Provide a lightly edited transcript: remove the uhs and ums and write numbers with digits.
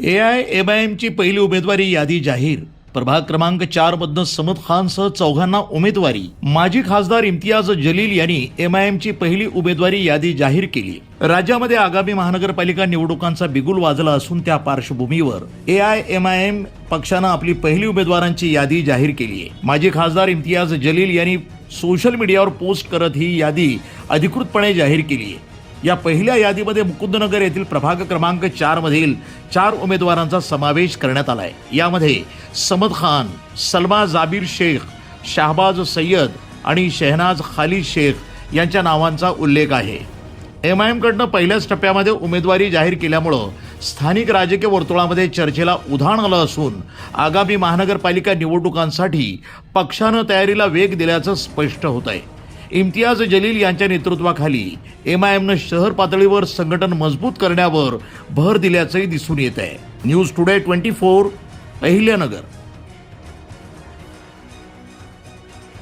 AIMIMची पहिली उमेदवारी यादी जाहीर. प्रभाग क्रमांक 4 मधनं समद खानसह चौघांना उमेदवारी. माजी खासदार इम्तियाज जलील यांनी एमआयएमची पहिली उमेदवारी यादी जाहीर केली. राज्यामध्ये आगामी महानगरपालिका निवडणुकांचा बिगुल वाजला असून त्या पार्श्वभूमीवर AIMIM पक्षानं आपली पहिली उमेदवारांची यादी जाहीर केली आहे. माजी खासदार इम्तियाज जलील यांनी सोशल मीडियावर पोस्ट करत ही यादी अधिकृतपणे जाहीर केली आहे. या पहिल्या यादीमध्ये मुकुंदनगर येथील प्रभाग क्रमांक 4 मधील 4 उमेदवारांचा समावेश करण्यात आलाय. यामध्ये समद खान, सलमा जाबीर शेख, शाहबाज सय्यद आणि शहनाज खालिद शेख यांच्या नावांचा उल्लेख आहे. एमआयएम कडनं पहिल्याच टप्प्यामध्ये उमेदवारी जाहीर केल्यामुळं स्थानिक राजकीय वर्तुळामध्ये चर्चेला उधाण आलं असून आगामी महानगरपालिका निवडणुकांसाठी पक्षानं तयारीला वेग दिल्याचं स्पष्ट होत आहे. इम्तियाज जलील यांच्या नेतृत्वाखाली एमआयएमनं शहर पातळीवर संघटन मजबूत करण्यावर भर दिल्याचंही दिसून येत आहे. News today 24 Ahilyanagar.